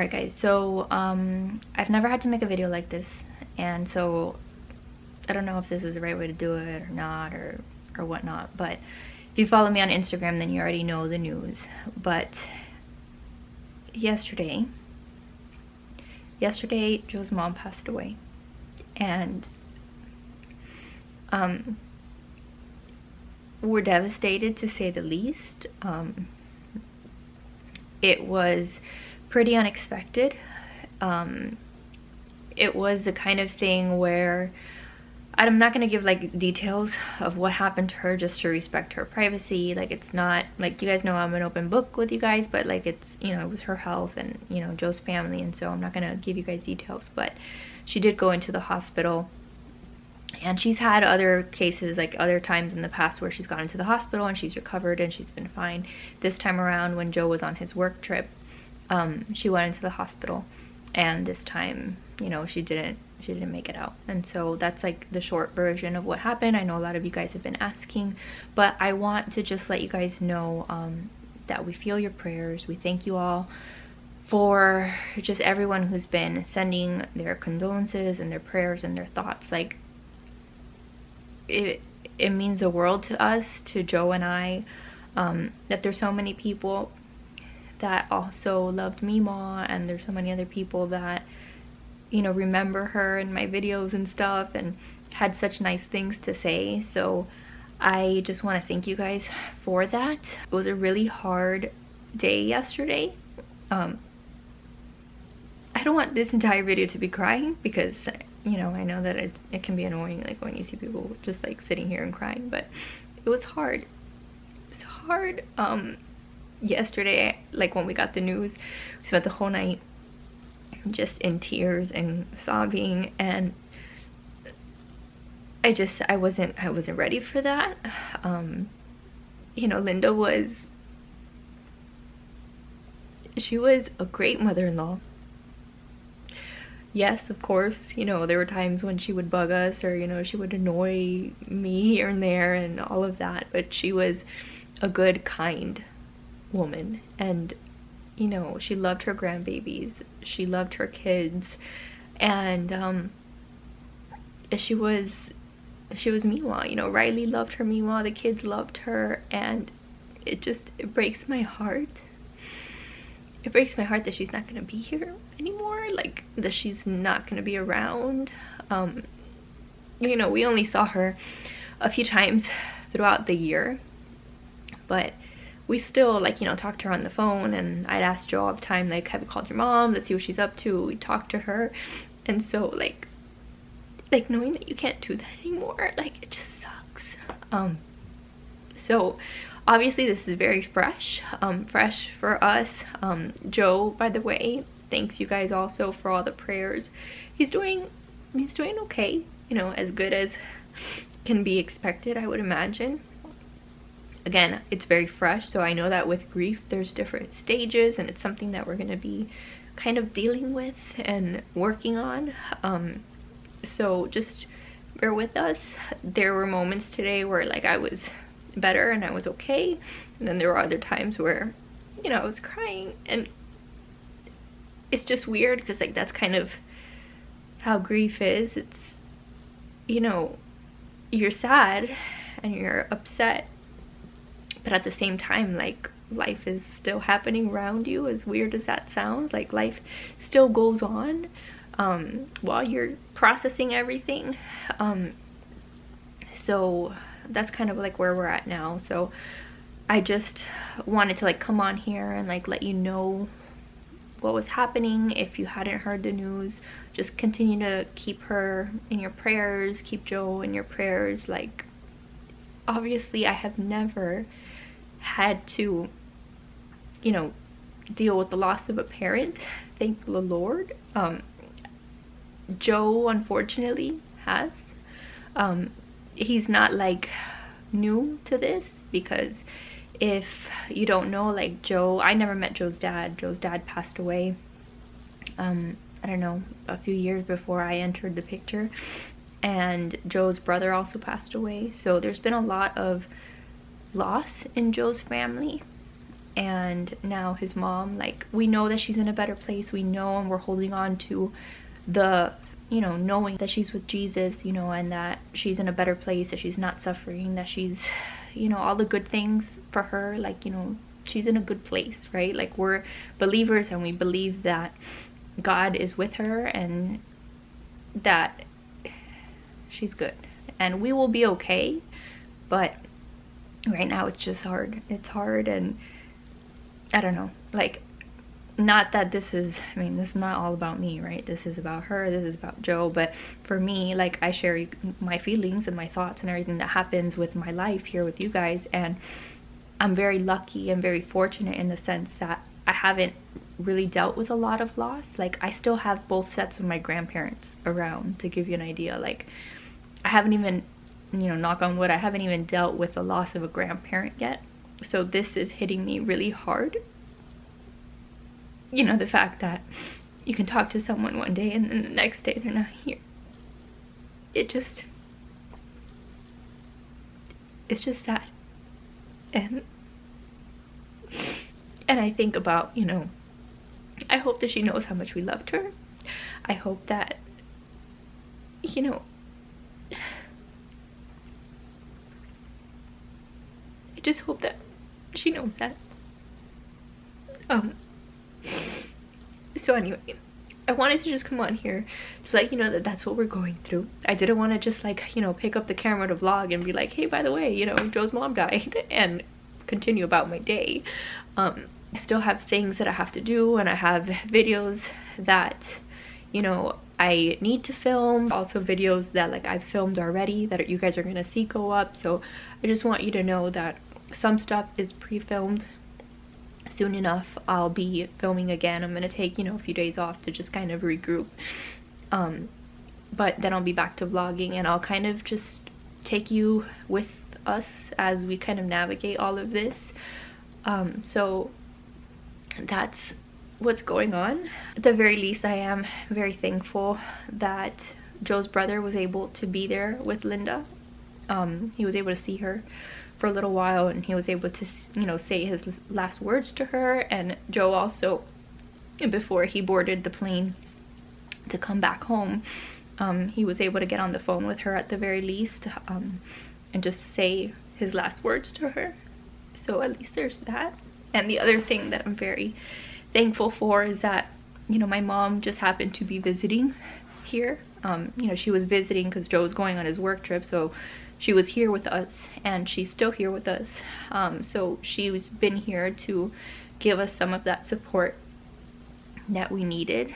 Alright guys, so I've never had to make a video like this, and so I don't know if this is the right way to do it or not, or whatnot, but if you follow me on Instagram then you already know the news. But yesterday Joe's mom passed away, and we're devastated, to say the least. It was pretty unexpected. It was the kind of thing where I'm not gonna give like details of what happened to her, just to respect her privacy. Like, it's not like, you guys know I'm an open book with you guys, but like, it's, you know, it was her health and, you know, Joe's family, and so I'm not gonna give you guys details. But she did go into the hospital, and she's had other cases, like other times in the past, where she's gone into the hospital and she's recovered and she's been fine. This time around, when Joe was on his work trip, she went into the hospital, and this time, you know, she didn't make it out. And so that's like the short version of what happened. I know a lot of you guys have been asking, but I want to just let you guys know that we feel your prayers. We thank you all for just everyone who's been sending their condolences and their prayers and their thoughts. Like, it means the world to us, to Joe and I, that there's so many people that also loved Meemaw, and there's so many other people that, you know, remember her in my videos and stuff and had such nice things to say. So I just want to thank you guys for that. It was a really hard day yesterday. I don't want this entire video to be crying, because, you know, I know that it can be annoying, like when you see people just like sitting here and crying, but it was hard. It's hard. Yesterday, like when we got the news, we spent the whole night just in tears and sobbing, and I wasn't ready for that. You know, Linda she was a great mother-in-law. Yes, of course, you know, there were times when she would bug us, or, you know, she would annoy me here and there and all of that, but she was a good, kind woman. And, you know, she loved her grandbabies, she loved her kids, and she was Meemaw. You know, Riley loved her Meemaw, the kids loved her, and it breaks my heart. It breaks my heart that she's not gonna be here anymore, like that she's not gonna be around. You know, we only saw her a few times throughout the year, but we still, like, you know, talked to her on the phone, and I'd ask Joe all the time, like, have you called your mom? Let's see what she's up to. We talked to her. And so like knowing that you can't do that anymore, like, it just sucks. So obviously this is very fresh for us. Joe, by the way, thanks you guys also for all the prayers. He's doing okay, you know, as good as can be expected, I would imagine. Again, it's very fresh, so I know that with grief there's different stages, and it's something that we're going to be kind of dealing with and working on. So just bear with us. There were moments today where, like, I was better and I was okay, and then there were other times where, you know, I was crying, and it's just weird, because like that's kind of how grief is. It's, you know, you're sad and you're upset, but at the same time, like, life is still happening around you. As weird as that sounds, like, life still goes on while you're processing everything. So that's kind of like where we're at now. So I just wanted to like come on here and like let you know what was happening. If you hadn't heard the news, just continue to keep her in your prayers, keep Joe in your prayers. Like, obviously I have never had to, you know, deal with the loss of a parent, thank the Lord. Joe unfortunately has. He's not like new to this, because if you don't know, like, Joe, I never met Joe's dad. Joe's dad passed away I don't know, a few years before I entered the picture, and Joe's brother also passed away. So there's been a lot of loss in Joe's family, and now his mom, like, we know that she's in a better place. We know, and we're holding on to the, you know, knowing that she's with Jesus, you know, and that she's in a better place, that she's not suffering, that she's, you know, all the good things for her, like, you know, she's in a good place, right? Like, we're believers and we believe that God is with her and that she's good and we will be okay. But right now it's just hard. It's hard, and I don't know, like, not that this is, I mean, this is not all about me, right? This is about her, this is about Joe. But for me, like, I share my feelings and my thoughts and everything that happens with my life here with you guys, and I'm very lucky and very fortunate in the sense that I haven't really dealt with a lot of loss. Like, I still have both sets of my grandparents around, to give you an idea. Like, I haven't even, you know, knock on wood, I haven't even dealt with the loss of a grandparent yet. So this is hitting me really hard. You know, the fact that you can talk to someone one day and then the next day they're not here. It's just sad. And I think about, you know, I hope that she knows how much we loved her. I hope that, you know, I just hope that she knows that. So anyway, I wanted to just come on here to let you know that that's what we're going through. I didn't want to just, like, you know, pick up the camera to vlog and be like, hey, by the way, you know, Joe's mom died, and continue about my day. I still have things that I have to do, and I have videos that, you know, I need to film. Also videos that, like, I've filmed already that you guys are gonna see go up. So I just want you to know that some stuff is pre-filmed. Soon enough I'll be filming again. I'm gonna take, you know, a few days off to just kind of regroup, but then I'll be back to vlogging, and I'll kind of just take you with us as we kind of navigate all of this. So that's what's going on. At the very least, I am very thankful that Joe's brother was able to be there with Linda. He was able to see her for a little while, and he was able to, you know, say his last words to her. And Joe also, before he boarded the plane to come back home, he was able to get on the phone with her at the very least, and just say his last words to her. So at least there's that. And the other thing that I'm very thankful for is that, you know, my mom just happened to be visiting here. You know, she was visiting because Joe was going on his work trip, so she was here with us, and she's still here with us. So she's been here to give us some of that support that we needed,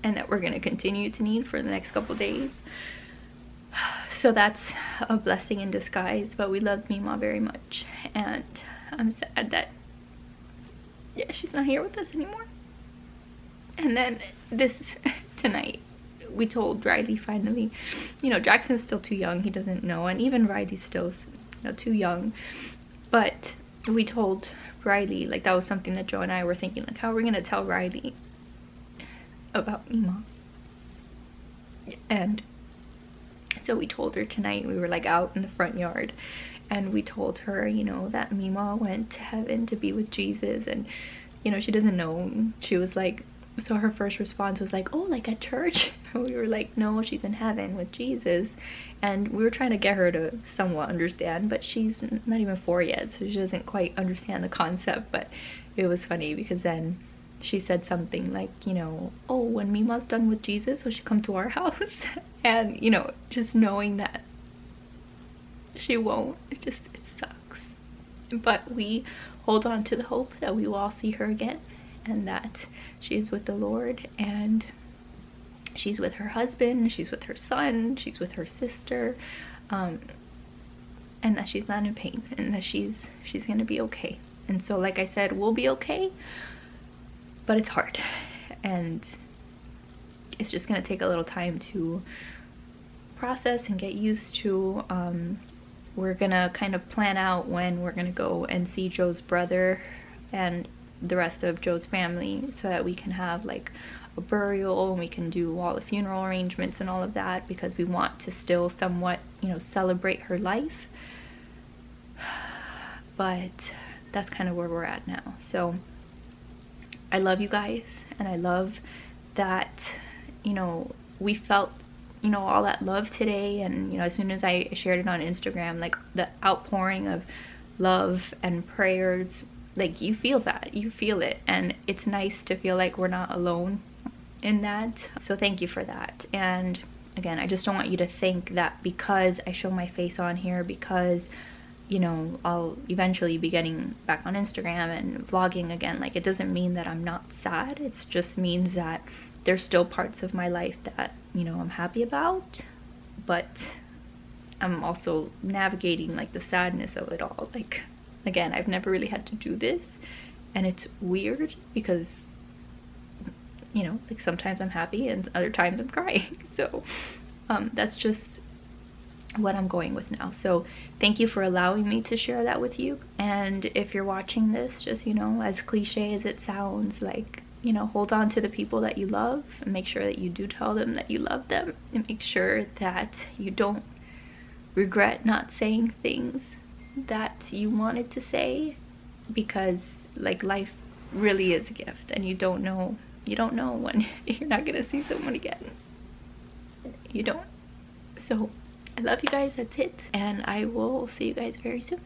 and that we're going to continue to need for the next couple days. So that's a blessing in disguise. But we love Meemaw very much, and I'm sad that, yeah, she's not here with us anymore. And then this tonight, we told Riley finally, you know, Jackson's still too young, he doesn't know, and even Riley's still, you know, too young. But we told Riley, like, that was something that Joe and I were thinking, like, how are we gonna tell Riley about Meemaw? And so we told her tonight. We were, like, out in the front yard, and we told her, you know, that Meemaw went to heaven to be with Jesus. And, you know, she doesn't know. She was like, so her first response was like, oh, like at church? And we were like, no, she's in heaven with Jesus. And we were trying to get her to somewhat understand, but she's not even 4 yet, so she doesn't quite understand the concept. But it was funny because then she said something like, you know, oh, when Meemaw's done with Jesus, will she come to our house? And, you know, just knowing that she won't, it sucks. But we hold on to the hope that we will all see her again, and that she's with the Lord, and she's with her husband, she's with her son, she's with her sister, and that she's not in pain, and that she's gonna be okay. And so, like I said, we'll be okay, but it's hard, and it's just gonna take a little time to process and get used to. We're gonna kind of plan out when we're gonna go and see Joe's brother and the rest of Joe's family, so that we can have like a burial, and we can do all the funeral arrangements and all of that, because we want to still somewhat, you know, celebrate her life. But that's kind of where we're at now. So I love you guys, and I love that, you know, we felt, you know, all that love today. And, you know, as soon as I shared it on Instagram, like the outpouring of love and prayers, like you feel that, you feel it, and it's nice to feel like we're not alone in that. So thank you for that. And again, I just don't want you to think that because I show my face on here, because, you know, I'll eventually be getting back on Instagram and vlogging again, like it doesn't mean that I'm not sad. It just means that there's still parts of my life that, you know, I'm happy about, but I'm also navigating like the sadness of it all. Like, again, I've never really had to do this, and it's weird because, you know, like sometimes I'm happy and other times I'm crying. So that's just what I'm going with now. So thank you for allowing me to share that with you. And if you're watching this, just, you know, as cliche as it sounds, like, you know, hold on to the people that you love, and make sure that you do tell them that you love them, and make sure that you don't regret not saying things that you wanted to say, because like life really is a gift, and you don't know when you're not gonna see someone again. You don't. So I love you guys. That's it, and I will see you guys very soon.